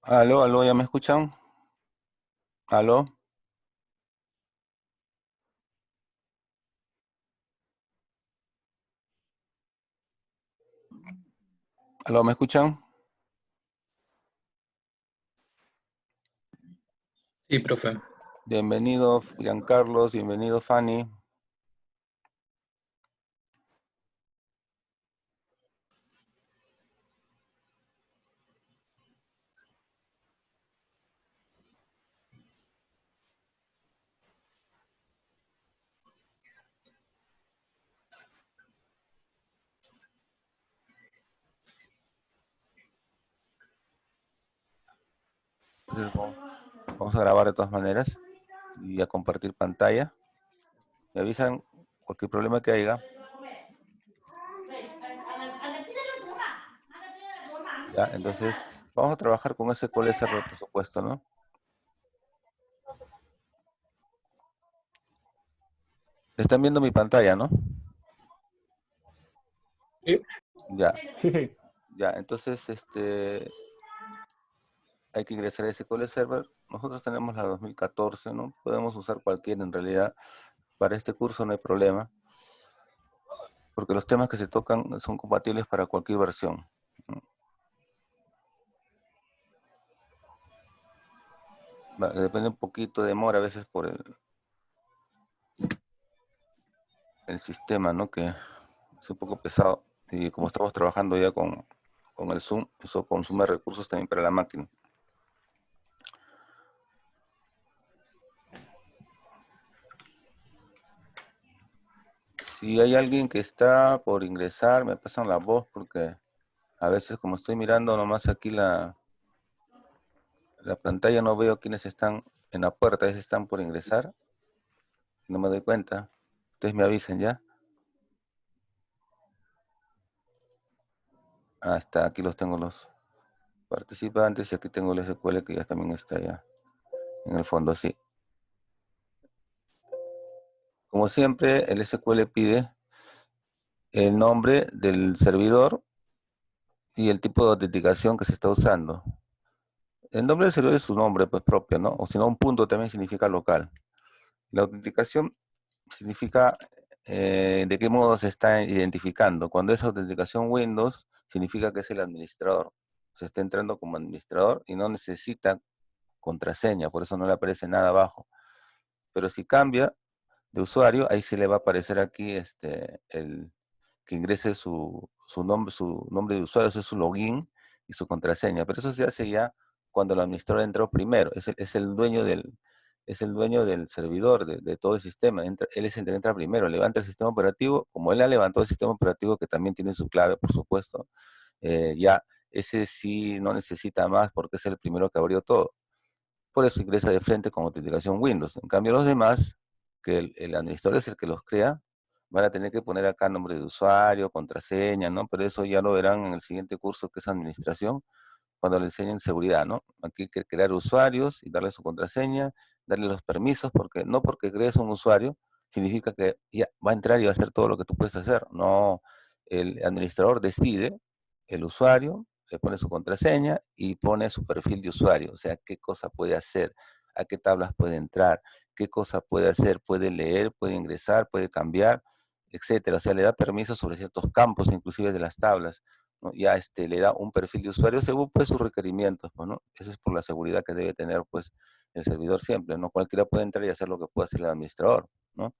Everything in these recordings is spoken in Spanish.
Aló, aló, ¿ya me escuchan? Aló, aló, ¿me escuchan? Sí, profe. Bienvenido, Giancarlos, bienvenido, Fanny. Entonces, vamos a grabar de todas maneras y a compartir pantalla. Me avisan cualquier problema que haya. Ya, entonces, vamos a trabajar con SQL Server, por supuesto, ¿no? Están viendo mi pantalla, ¿no? Sí, Ya, sí, sí. ya, entonces, hay que ingresar a SQL Server. Nosotros tenemos la 2014, ¿no? Podemos usar cualquiera en realidad. Para este curso no hay problema, porque los temas que se tocan son compatibles para cualquier versión. Depende un poquito de demora a veces por el sistema, ¿no? Que es un poco pesado. Y como estamos trabajando ya con el Zoom, eso consume recursos también para la máquina. Si hay alguien que está por ingresar, me pasan la voz porque a veces como estoy mirando nomás aquí la pantalla, no veo quiénes están en la puerta, a veces están por ingresar, no me doy cuenta. Ustedes me avisen ya. Ah, está, aquí los tengo los participantes y aquí tengo el SQL que ya también está ya en el fondo, sí. Como siempre, el SQL pide el nombre del servidor y el tipo de autenticación que se está usando. El nombre del servidor es su nombre pues, propio, ¿no? O si no, un punto también significa local. La autenticación significa de qué modo se está identificando. Cuando es autenticación Windows, significa que es el administrador. Se está entrando como administrador y no necesita contraseña, por eso no le aparece nada abajo. Pero si cambia de usuario, ahí se le va a aparecer aquí el que ingrese su nombre de usuario, ese es su login y su contraseña. Pero eso se hace ya cuando el administrador entró primero. Es el dueño del servidor, de todo el sistema. Él es el que entra primero, levanta el sistema operativo. Como él ha levantado el sistema operativo, que también tiene su clave, por supuesto, ya ese sí no necesita más porque es el primero que abrió todo. Por eso ingresa de frente con autenticación Windows. En cambio, los demás, que el administrador es el que los crea, van a tener que poner acá nombre de usuario, contraseña, ¿no? Pero eso ya lo verán en el siguiente curso que es administración, cuando le enseñen seguridad, ¿no? Aquí hay que crear usuarios y darle su contraseña, darle los permisos, porque no porque crees un usuario significa que ya va a entrar y va a hacer todo lo que tú puedes hacer. No, el administrador decide, el usuario le pone su contraseña y pone su perfil de usuario, o sea, qué cosa puede hacer, a qué tablas puede entrar, qué cosa puede hacer, puede leer, puede ingresar, puede cambiar, etcétera. O sea, le da permiso sobre ciertos campos, inclusive de las tablas. ¿No? Ya le da un perfil de usuario según pues sus requerimientos, pues, ¿no? Eso es por la seguridad que debe tener pues el servidor siempre, ¿no? Cualquiera puede entrar y hacer lo que puede hacer el administrador, ¿no?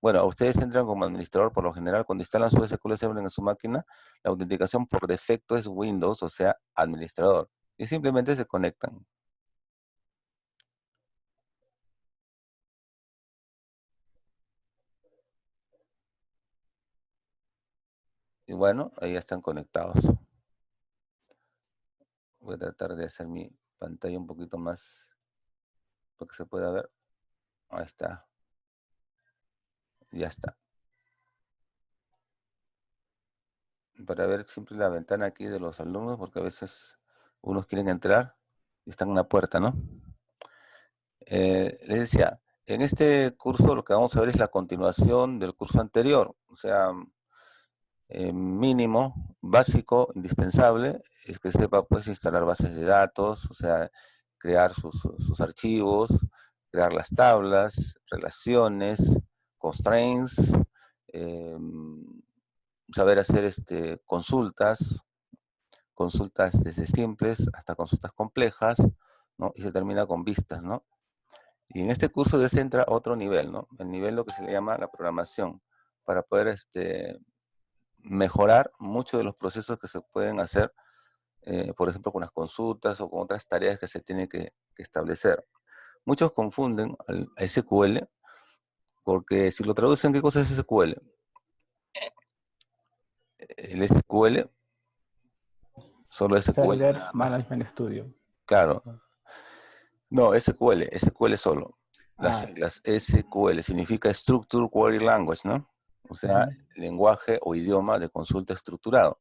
Bueno, ustedes entran como administrador por lo general cuando instalan su SQL Server en su máquina, la autenticación por defecto es Windows, o sea, administrador, y simplemente se conectan. Y bueno, ahí ya están conectados. Voy a tratar de hacer mi pantalla un poquito más para que se pueda ver. Ahí está, ya está. Para ver siempre la ventana aquí de los alumnos, porque a veces unos quieren entrar y están en la puerta, ¿no? Les decía, en este curso lo que vamos a ver es la continuación del curso anterior. O sea, mínimo, básico, indispensable, es que sepa pues instalar bases de datos, o sea, crear sus archivos, crear las tablas, relaciones, constraints, eh, saber hacer consultas desde simples hasta consultas complejas, ¿no? Y se termina con vistas, ¿no? Y en este curso ya se entra otro nivel, ¿no? El nivel lo que se le llama la programación, para poder mejorar muchos de los procesos que se pueden hacer, por ejemplo, con las consultas o con otras tareas que se tienen que establecer. Muchos confunden al SQL, porque si lo traducen, ¿qué cosa es SQL? El SQL, solo SQL, Server nada más. Management Studio. Claro, no, SQL solo. Las Ah, siglas SQL significa Structured Query Language, ¿no? O sea, ujú. lenguaje o idioma de consulta estructurado.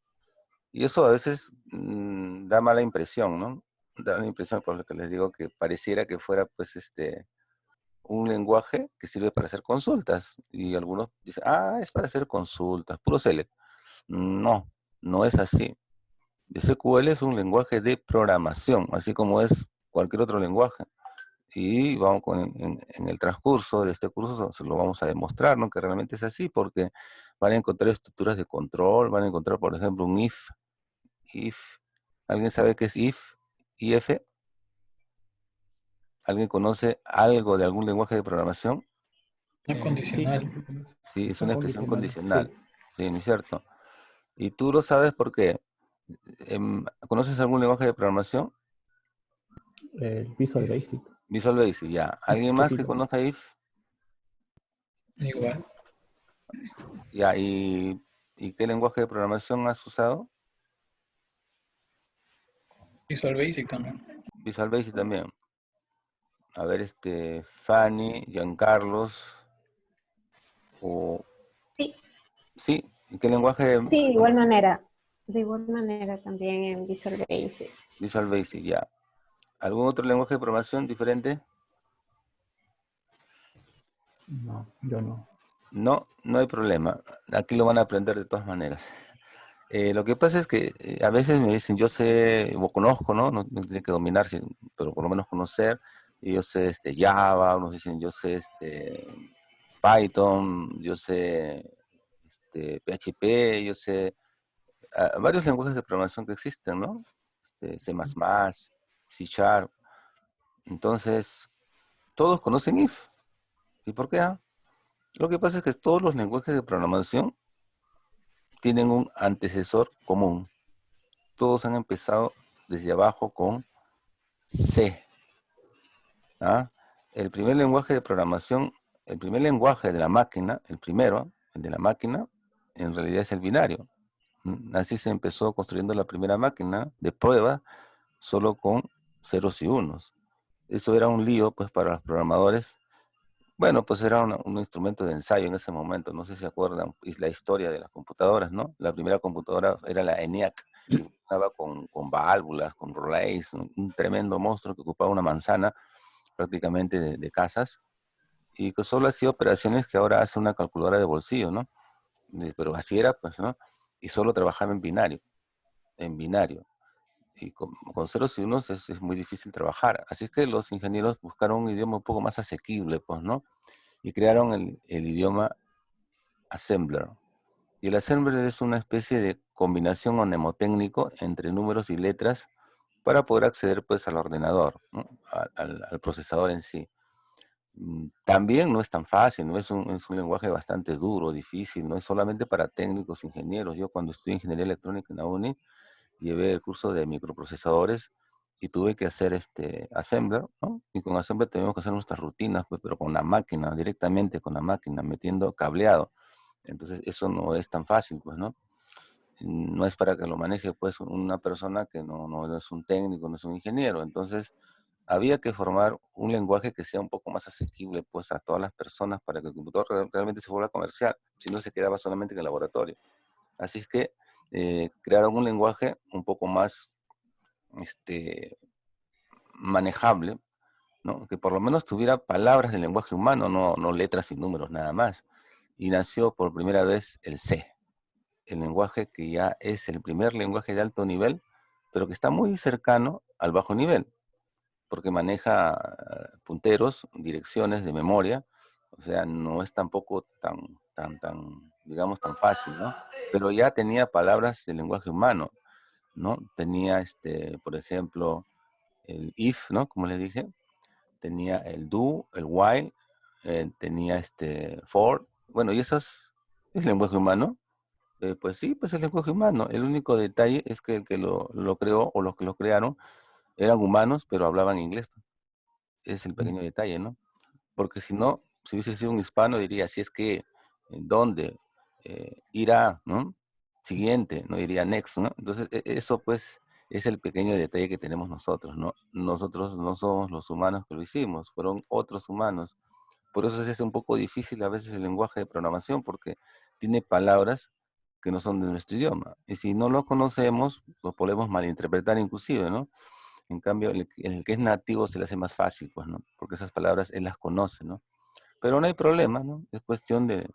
Y eso a veces da mala impresión, ¿no? Da la impresión, por lo que les digo, que pareciera que fuera, pues, un lenguaje que sirve para hacer consultas. Y algunos dicen, ah, es para hacer consultas, puro select. No, no es así. SQL es un lenguaje de programación, así como es cualquier otro lenguaje. Y vamos en el transcurso de este curso se lo vamos a demostrar, ¿no? Que realmente es así, porque van a encontrar estructuras de control, van a encontrar, por ejemplo, un if. ¿Alguien sabe qué es if? ¿IF? ¿Alguien conoce algo de algún lenguaje de programación? No Sí, condicional. Sí, es son una expresión condicionales, sí. condicional. Sí, ¿no es cierto? Y tú lo sabes porque ¿conoces algún lenguaje de programación? El Visual Basic, Visual Basic, ya. un ¿Alguien más que poquitito. conozca if? Igual. Ya, ¿y qué lenguaje de programación has usado? Visual Basic también. Visual Basic también. A ver, Fanny, Giancarlos, o... Sí, Sí, ¿y qué lenguaje sí, de igual manera también en Visual Basic. Visual Basic, ya. ¿Algún otro lenguaje de programación diferente? No, yo no. No, no hay problema. Aquí lo van a aprender de todas maneras. Lo que pasa es que a veces me dicen, yo sé, o conozco, ¿no? No, no tiene que dominar, pero por lo menos conocer. Y yo sé Java, unos dicen, yo sé Python, yo sé PHP, yo sé varios lenguajes de programación que existen, ¿no? C++, C Sharp. Entonces, todos conocen if. ¿Y por qué? Lo que pasa es que todos los lenguajes de programación tienen un antecesor común. Todos han empezado desde abajo con C. ¿Ah? El primer lenguaje de programación, el primer lenguaje de la máquina, el primero, el de la máquina, en realidad es el binario. Así se empezó construyendo la primera máquina de prueba solo con ceros y unos. Eso era un lío pues para los programadores. Bueno, pues era un instrumento de ensayo en ese momento. No sé si se acuerdan, es la historia de las computadoras, ¿no? La primera computadora era la ENIAC y funcionaba con válvulas, con relays, un tremendo monstruo que ocupaba una manzana prácticamente de casas y que solo hacía operaciones que ahora hace una calculadora de bolsillo, ¿no? Pero así era, pues, ¿no? Y solo trabajaba en binario. Y con ceros y unos es muy difícil trabajar. Así es que los ingenieros buscaron un idioma un poco más asequible, pues, ¿no? Y crearon el idioma Assembler. Y el Assembler es una especie de combinación o mnemotécnico entre números y letras para poder acceder pues al ordenador, ¿no? Al procesador en sí. También no es tan fácil, ¿no? Es un lenguaje bastante duro, difícil, no es solamente para técnicos, ingenieros. Yo cuando estudié ingeniería electrónica en la UNI, llevé el curso de microprocesadores y tuve que hacer Assembler, ¿no? Y con Assembler tenemos que hacer nuestras rutinas, pues, pero con la máquina, directamente con la máquina, metiendo cableado. Entonces eso no es tan fácil, pues, ¿no? No es para que lo maneje, pues, una persona que no es un técnico, no es un ingeniero. Entonces había que formar un lenguaje que sea un poco más asequible, pues, a todas las personas para que el computador realmente se fuera comercial, si no se quedaba solamente en el laboratorio. Así es que crearon un lenguaje un poco más manejable, ¿no? Que por lo menos tuviera palabras del lenguaje humano, no letras y números nada más. Y nació por primera vez el C. el lenguaje que ya es el primer lenguaje de alto nivel, pero que está muy cercano al bajo nivel, porque maneja punteros, direcciones de memoria, o sea, no es tampoco digamos, tan fácil, ¿no? Pero ya tenía palabras del lenguaje humano, ¿no? Tenía, por ejemplo, el if, ¿no? Como les dije, tenía el do, el while, tenía for, bueno, y esas es lenguaje humano. Pues sí, pues es lenguaje humano. El único detalle es que el que lo creó o los que lo crearon eran humanos, pero hablaban inglés. Es el pequeño detalle, ¿no? Porque si no, si hubiese sido un hispano, diría, si es que, ¿en dónde? Irá, ¿no? Siguiente, ¿no? Diría next, ¿no? Entonces, eso pues es el pequeño detalle que tenemos nosotros, ¿no? Nosotros no somos los humanos que lo hicimos, fueron otros humanos. Por eso es un poco difícil a veces el lenguaje de programación, porque tiene palabras que no son de nuestro idioma. Y si no lo conocemos, lo podemos malinterpretar inclusive, ¿no? En cambio, el que es nativo se le hace más fácil, pues, ¿no? Porque esas palabras él las conoce, ¿no? Pero no hay problema, ¿no? Es cuestión de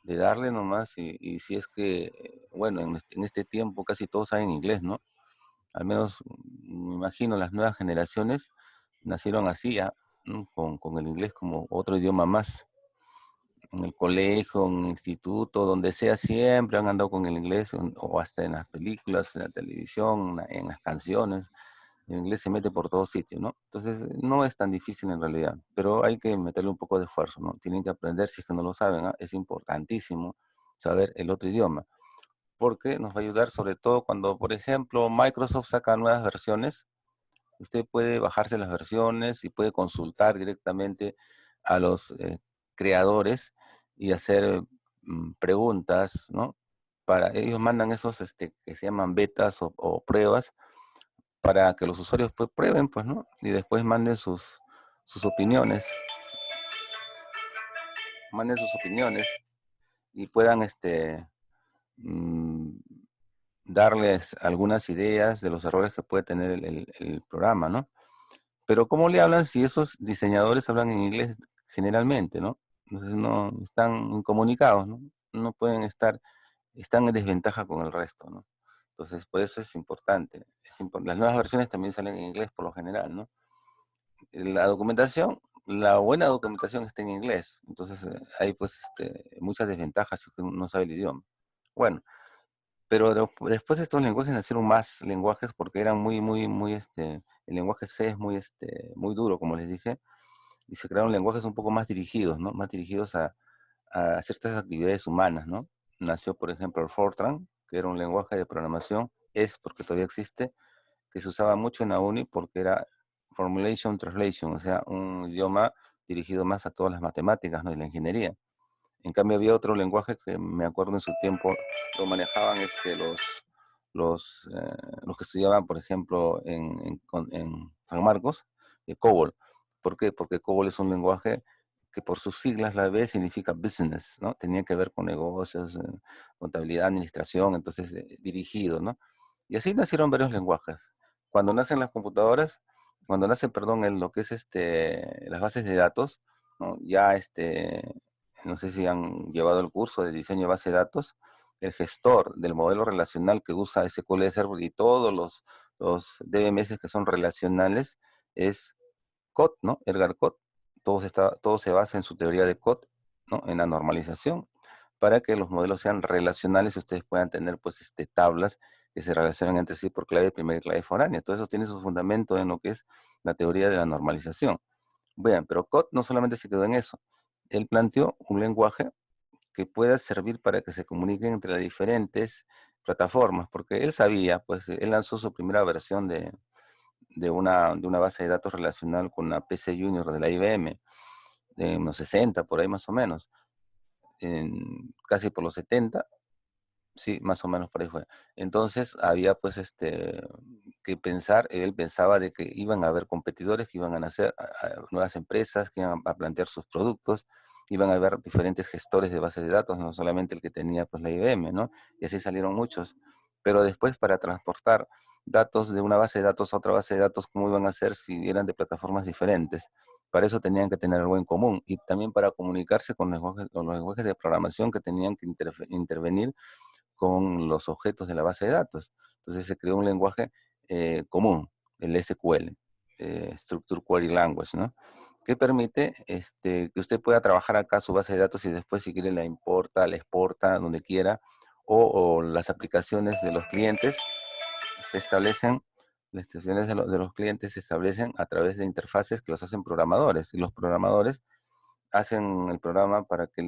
darle nomás y si es que, bueno, en este tiempo casi todos saben inglés, ¿no? Al menos, me imagino, las nuevas generaciones nacieron así, ya, ¿no? Con el inglés como otro idioma más. En el colegio, en el instituto, donde sea, siempre han andado con el inglés, o hasta en las películas, en la televisión, en las canciones. El inglés se mete por todos sitios, ¿no? Entonces, no es tan difícil en realidad, pero hay que meterle un poco de esfuerzo, ¿no? Tienen que aprender, si es que no lo saben, ¿ah? Es importantísimo saber el otro idioma, porque nos va a ayudar sobre todo cuando, por ejemplo, Microsoft saca nuevas versiones. Usted puede bajarse las versiones y puede consultar directamente a los creadores y hacer preguntas, ¿no? Ellos mandan esos que se llaman betas o pruebas para que los usuarios pues, prueben, pues, ¿no? Y después sus opiniones, y puedan mm, darles algunas ideas de los errores que puede tener el programa, ¿no? Pero ¿cómo le hablan si esos diseñadores hablan en inglés generalmente, ¿no? Entonces no están incomunicados, ¿no? No pueden están en desventaja con el resto, ¿no? Entonces, por eso es importante. Las nuevas versiones también salen en inglés por lo general, ¿no? La documentación, la buena documentación está en inglés. Entonces, hay pues muchas desventajas si uno no sabe el idioma. Bueno, pero después estos lenguajes nacieron más lenguajes porque eran el lenguaje C es muy duro, como les dije, y se crearon lenguajes un poco más dirigidos, ¿no? Más dirigidos a ciertas actividades humanas, ¿no? Nació, por ejemplo, el Fortran, que era un lenguaje de programación, es porque todavía existe, que se usaba mucho en la uni porque era Formulation Translation, o sea, un idioma dirigido más a todas las matemáticas, ¿no? Y la ingeniería. En cambio había otro lenguaje que me acuerdo en su tiempo lo manejaban los que estudiaban, por ejemplo, en San Marcos, COBOL. ¿Por qué? Porque COBOL es un lenguaje que por sus siglas la B significa business, ¿no? Tenía que ver con negocios, contabilidad, administración, entonces dirigido, ¿no? Y así nacieron varios lenguajes. Cuando nacen las computadoras, cuando nace, perdón, en lo que es las bases de datos, ¿no? Ya no sé si han llevado el curso de diseño de base de datos, el gestor del modelo relacional que usa SQL Server y todos los DBMS que son relacionales es COT, ¿no? Edgar COT. Todo se basa en su teoría de COT, ¿no? En la normalización, para que los modelos sean relacionales y ustedes puedan tener pues tablas que se relacionan entre sí por clave primera y clave foránea. Todo eso tiene su fundamento en lo que es la teoría de la normalización. Vean, pero COT no solamente se quedó en eso. Él planteó un lenguaje que pueda servir para que se comuniquen entre las diferentes plataformas, porque él sabía, pues él lanzó su primera versión de una base de datos relacional con una PC Junior de la IBM, de unos 60, por ahí más o menos, casi por los 70. Sí, más o menos por ahí fue. Entonces había pues que pensar, él pensaba de que iban a haber competidores, que iban a nacer nuevas empresas, que iban a plantear sus productos, iban a haber diferentes gestores de bases de datos, no solamente el que tenía pues la IBM, ¿no? Y así salieron muchos. Pero después para transportar datos de una base de datos a otra base de datos, ¿cómo iban a hacer si eran de plataformas diferentes? Para eso tenían que tener algo en común y también para comunicarse con los lenguajes de programación que tenían que intervenir con los objetos de la base de datos. Entonces se creó un lenguaje común, el SQL, Structure Query Language, ¿no? Que permite que usted pueda trabajar acá su base de datos y después si quiere la importa, la exporta, donde quiera, o las aplicaciones de los clientes se establecen, las instrucciones de los clientes se establecen a través de interfaces que los hacen programadores, y los programadores hacen el programa para que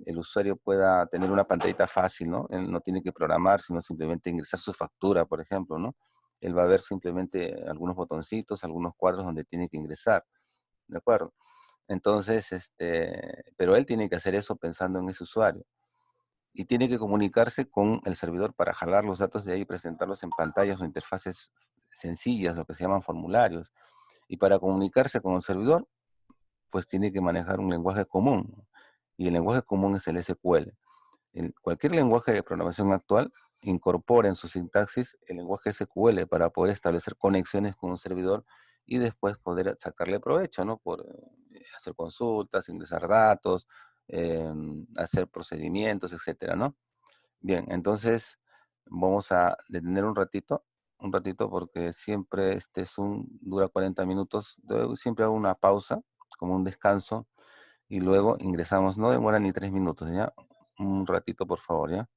el usuario pueda tener una pantallita fácil, ¿no? Él no tiene que programar, sino simplemente ingresar su factura, por ejemplo, ¿no? Él va a ver simplemente algunos botoncitos, algunos cuadros donde tiene que ingresar, ¿de acuerdo? Entonces, pero él tiene que hacer eso pensando en ese usuario. Y tiene que comunicarse con el servidor para jalar los datos de ahí y presentarlos en pantallas o interfaces sencillas, lo que se llaman formularios. Y para comunicarse con el servidor, pues tiene que manejar un lenguaje común. Y el lenguaje común es el SQL. Cualquier lenguaje de programación actual incorpora en su sintaxis el lenguaje SQL para poder establecer conexiones con un servidor y después poder sacarle provecho, ¿no? Por hacer consultas, ingresar datos, hacer procedimientos, etcétera, ¿no? Bien, entonces vamos a detener un ratito porque siempre dura 40 minutos. Siempre hago una pausa, como un descanso, y luego ingresamos. No demora ni 3 minutos, ¿ya? Un ratito, por favor, ¿ya?